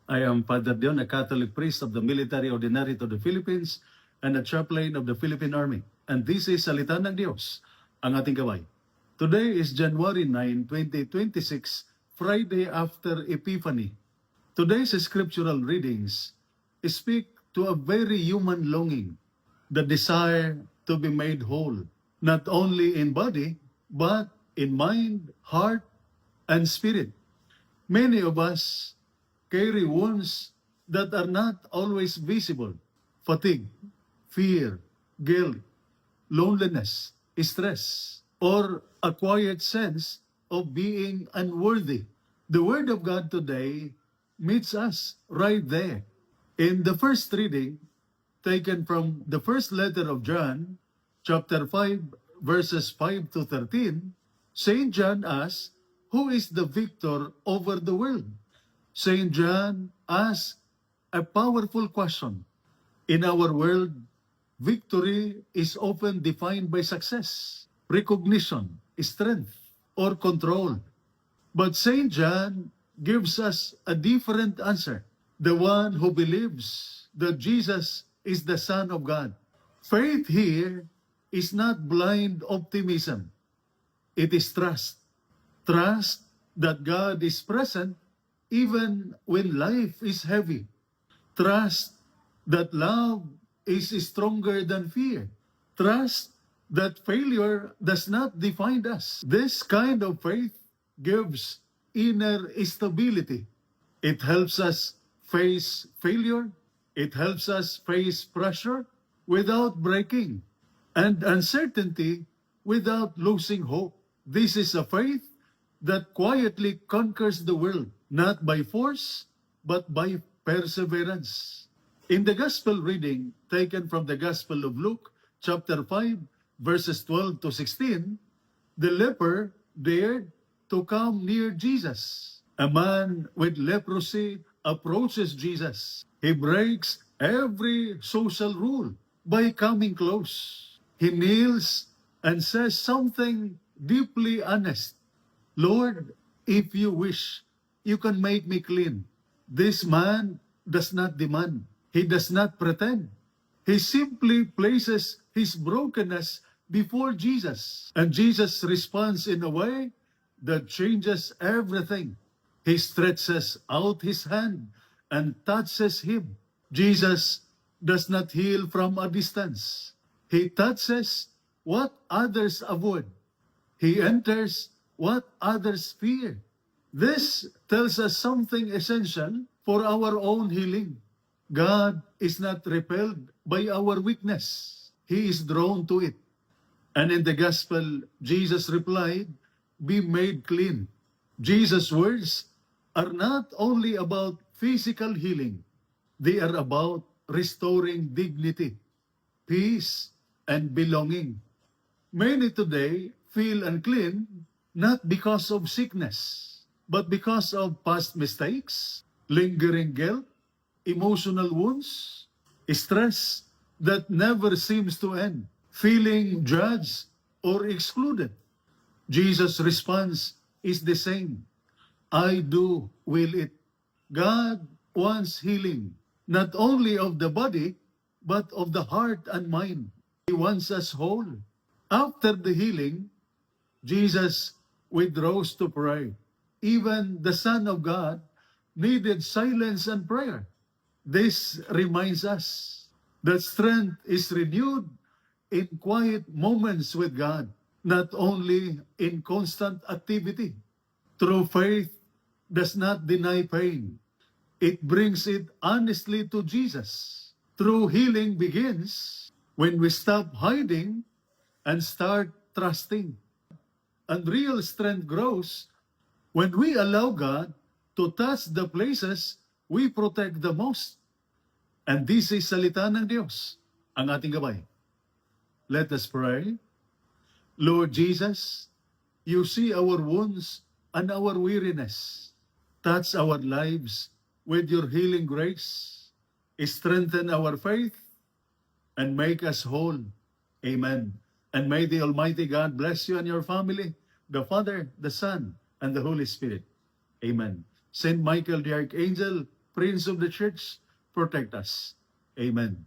I am Father Dion, a Catholic priest of the Military Ordinariate of the Philippines and a chaplain of the Philippine Army. And this is Salita ng Diyos, ang ating gabay. Today is January 9, 2026, Friday after Epiphany. Today's scriptural readings speak to a very human longing, the desire to be made whole, not only in body, but in mind, heart, and spirit. Many of us carry wounds that are not always visible: fatigue, fear, guilt, loneliness, stress, or a quiet sense of being unworthy. The Word of God today meets us right there. In the first reading, taken from the first letter of John, chapter 5, verses 5 to 13, St. John asks, "Who is the victor over the world?" St. John asks a powerful question. In our world, victory is often defined by success, recognition, strength, or control. But St. John gives us a different answer. The one who believes that Jesus is the Son of God. Faith here is not blind optimism. It is trust. Trust that God is present even when life is heavy. Trust that love is stronger than fear. Trust that failure does not define us. This kind of faith gives inner stability. It helps us face failure. It helps us face pressure without breaking, and uncertainty without losing hope. This is a faith that quietly conquers the world, not by force, but by perseverance. In the Gospel reading taken from the Gospel of Luke, chapter 5, verses 12 to 16, the leper dared to come near Jesus. A man with leprosy approaches Jesus. He breaks every social rule by coming close. He kneels and says something deeply honest. "Lord, if you wish, you can make me clean." This man does not demand. He does not pretend. He simply places his brokenness before Jesus. And Jesus responds in a way that changes everything. He stretches out his hand and touches him. Jesus does not heal from a distance. He touches what others avoid. He enters what others fear. This tells us something essential for our own healing. God is not repelled by our weakness. He is drawn to it. And in the gospel, Jesus replied, "Be made clean." Jesus' words are not only about physical healing. They are about restoring dignity, peace, and belonging. Many today feel unclean not because of sickness, but because of past mistakes, lingering guilt, emotional wounds, stress that never seems to end, feeling judged or excluded. Jesus' response is the same. "I do will it." God wants healing, not only of the body, but of the heart and mind. He wants us whole. After the healing, Jesus withdraws to pray. Even the Son of God needed silence and prayer. This reminds us that strength is renewed in quiet moments with God, not only in constant activity. True faith does not deny pain. It brings it honestly to Jesus. True healing begins when we stop hiding and start trusting. And real strength grows when we allow God to touch the places we protect the most. And this is Salita ng Diyos, ang ating gabay. Let us pray. Lord Jesus, you see our wounds and our weariness. Touch our lives with your healing grace. Strengthen our faith and make us whole. Amen. And may the Almighty God bless you and your family, the Father, the Son, and the Holy Spirit. Amen. Saint Michael the Archangel, Prince of the Church, protect us. Amen.